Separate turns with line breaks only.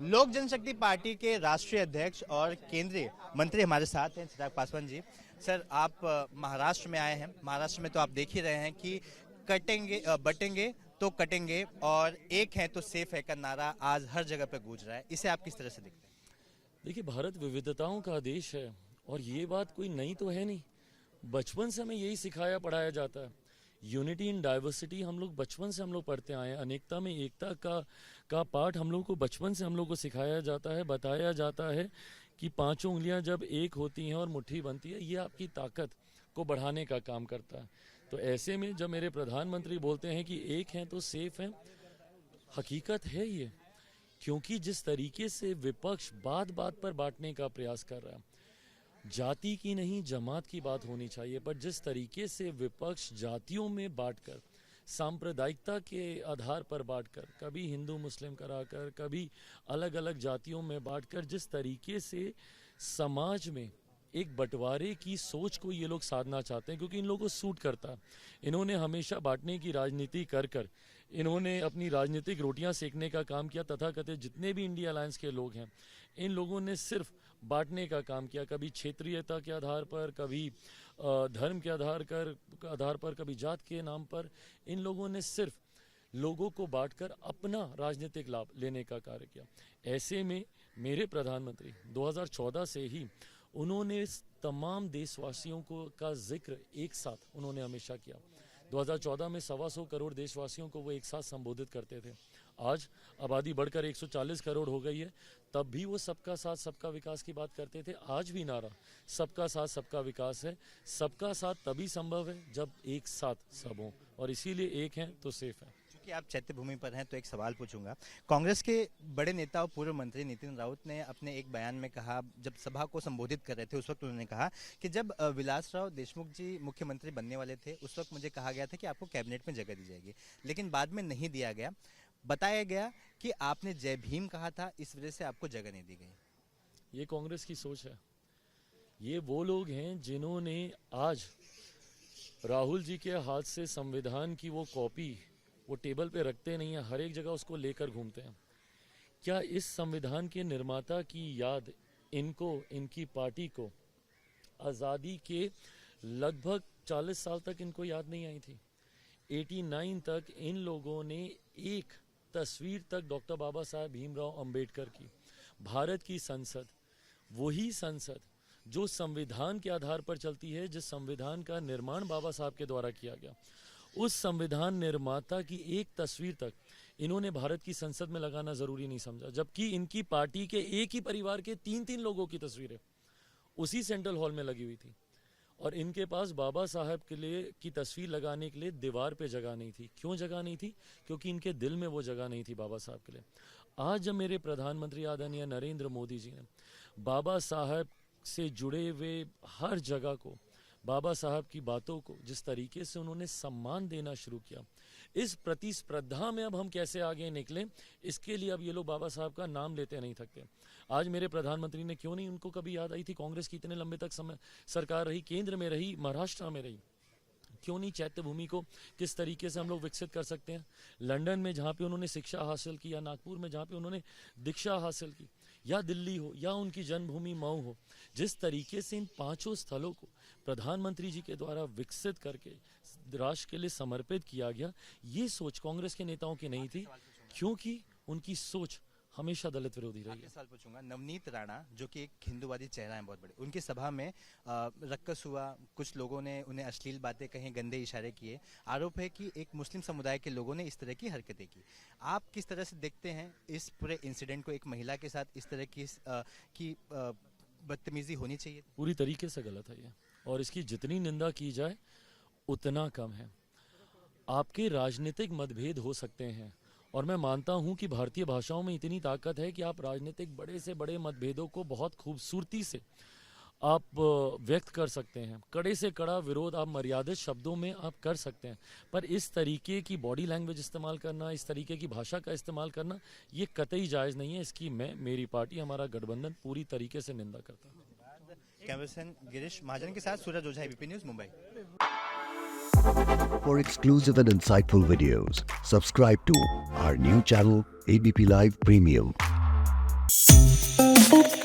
लोक जनशक्ति पार्टी के राष्ट्रीय अध्यक्ष और केंद्रीय मंत्री हमारे साथ हैं, चिराग पासवान जी। सर, आप महाराष्ट्र में आए हैं। महाराष्ट्र में तो आप देख ही रहे हैं कि कटेंगे बटेंगे तो कटेंगे और एक है तो सेफ है का नारा आज हर जगह पे गूंज रहा है। इसे आप किस तरह से देखते हैं?
देखिए, भारत विविधताओं का देश है और ये बात कोई नई तो है नहीं। बचपन से हमें यही सिखाया पढ़ाया जाता है। यूनिटी इन डाइवर्सिटी हम लोग बचपन से पढ़ते आए हैं। अनेकता में एकता का पाठ हम लोग को बचपन से हम लोग को सिखाया जाता है, बताया जाता है कि पांचों उंगलियां जब एक होती हैं और मुट्ठी बनती है, ये आपकी ताकत को बढ़ाने का काम करता है। तो ऐसे में जब मेरे प्रधानमंत्री बोलते हैं कि एक हैं तो सेफ हैं, हकीकत है ये। क्योंकि जिस तरीके से विपक्ष बात बात पर बांटने का प्रयास कर रहा है, जाति की नहीं जमात की बात होनी चाहिए, पर जिस तरीके से विपक्ष जातियों में बांटकर, सांप्रदायिकता के आधार पर बांटकर, कभी हिंदू मुस्लिम कराकर, कभी अलग अलग जातियों में बांटकर, जिस तरीके से समाज में एक बंटवारे की सोच को ये लोग साधना चाहते हैं, क्योंकि इन लोगों को सूट करता है। इन्होंने हमेशा बांटने की राजनीति कर इन्होंने अपनी राजनीतिक रोटियां सेकने का काम किया। तथाकथित जितने भी इंडिया अलायंस के लोग हैं, इन लोगों ने सिर्फ बांटने का काम किया, कभी क्षेत्रीयता के आधार पर, कभी धर्म के आधार पर, कभी जात के नाम पर। इन लोगों ने सिर्फ लोगों को बांटकर अपना राजनीतिक लाभ लेने का कार्य किया। ऐसे में मेरे प्रधानमंत्री 2014 से ही उन्होंने तमाम देशवासियों को का जिक्र एक साथ उन्होंने हमेशा किया। 2014 में 125 करोड़ देशवासियों को वो एक साथ संबोधित करते थे। आज आबादी बढ़कर 140 करोड़ हो गई है, तब भी वो सबका साथ सबका विकास की बात करते थे। आज भी नारा सबका साथ सबका विकास है। सबका साथ तभी संभव है जब एक साथ सब हों, और इसीलिए एक हैं तो सेफ है।
कि आप चैत्य भूमि पर हैं तो एक सवाल पूछूंगा। कांग्रेस के बड़े नेता और पूर्व मंत्री नितिन राउत ने अपने एक बयान में कहा, जब सभा को संबोधित कर रहे थे उस वक्त उन्होंने कहा कि जब विलासराव देशमुख जी मुख्यमंत्री बनने वाले थे, उस वक्त मुझे कहा गया था कि आपको कैबिनेट में जगह दी जाएगी, लेकिन बाद में नहीं दिया गया। बताया गया कि आपने जय भीम कहा था, इस वजह से आपको जगह नहीं दी गई।
ये कांग्रेस की सोच है। ये वो लोग हैं जिन्होंने आज राहुल जी के हाथ से संविधान की वो कॉपी वो टेबल पे रखते नहीं है, हर एक जगह उसको लेकर घूमते हैं। क्या इस संविधान के निर्माता की याद इनको, इनकी पार्टी को आज़ादी के लगभग 40 साल तक इनको याद नहीं आई थी? 89 तक इन लोगों ने एक तस्वीर तक डॉक्टर बाबा साहब भीमराव अंबेडकर की। भारत की संसद, वही संसद जो संविधान के आधार पर चलती है, जिस संविधान का निर्माण बाबा साहब के द्वारा किया गया, उस संविधान निर्माता की एक तस्वीर तक इन्होंने भारत की संसद में लगाना जरूरी नहीं समझा। जबकि इनकी पार्टी के एक ही परिवार के 3-3 लोगों की तस्वीरें उसी सेंट्रल हॉल में लगी हुई थी, और इनके पास बाबा साहब के लिए की तस्वीर लगाने के लिए दीवार पे जगह नहीं थी। क्यों जगह नहीं थी? क्योंकि इनके दिल में वो जगह नहीं थी बाबा साहब के लिए। आज जब मेरे प्रधानमंत्री आदरणीय नरेंद्र मोदी जी ने बाबा साहब से जुड़े हुए हर जगह को, बाबा साहब की बातों को जिस तरीके से उन्होंने सम्मान देना शुरू किया, इस प्रतिस्पर्धा में अब हम कैसे आगे निकलें, इसके लिए अब ये लोग बाबा साहब का नाम लेते नहीं थकते। आज मेरे प्रधानमंत्री ने क्यों नहीं, उनको कभी याद आई थी कांग्रेस की इतने लंबे तक समय सरकार रही, केंद्र में रही, महाराष्ट्र में रही, क्यों नहीं चैत्य भूमि को किस तरीके से हम लोग विकसित कर सकते हैं? लंदन में जहाँ पे उन्होंने शिक्षा हासिल की, या नागपुर में जहाँ पे उन्होंने दीक्षा हासिल की, या दिल्ली हो, या उनकी जन्मभूमि मऊ हो, जिस तरीके से इन 5 स्थलों को प्रधानमंत्री जी के द्वारा विकसित करके राष्ट्र के लिए समर्पित किया गया, ये सोच कांग्रेस के नेताओं की नहीं थी, क्योंकि उनकी सोच हमेशा दलित विरोधी रही है।
सवाल पूछूंगा। नवनीत राणा जो कि एक हिंदूवादी चेहरा है बहुत बड़े, उनकी सभा में रक्कस हुआ, कुछ लोगों ने उन्हें अश्लील बातें कहीं, गंदे इशारे किए। आरोप है कि एक मुस्लिम समुदाय के लोगों ने इस तरह की हरकतें की। आप किस तरह से देखते हैं इस पूरे इंसिडेंट को? एक महिला के साथ इस तरह की बदतमीजी होनी चाहिए?
पूरी तरीके से गलत है ये, और इसकी जितनी निंदा की जाए उतना कम है। आपके राजनीतिक मतभेद हो सकते हैं, और मैं मानता हूं कि भारतीय भाषाओं में इतनी ताकत है कि आप राजनीतिक बड़े से बड़े मतभेदों को बहुत खूबसूरती से आप व्यक्त कर सकते हैं। कड़े से कड़ा विरोध आप मर्यादित शब्दों में आप कर सकते हैं, पर इस तरीके की बॉडी लैंग्वेज इस्तेमाल करना, इस तरीके की भाषा का इस्तेमाल करना, ये कतई जायज़ नहीं है। इसकी मैं, मेरी पार्टी, हमारा गठबंधन पूरी तरीके से निंदा करता है।
कैमरामैन गिरीश महाजन के साथ Suraj Ojha, ABP News, Mumbai.
For exclusive and insightful videos, subscribe to our new channel ABP Live Premium.
है।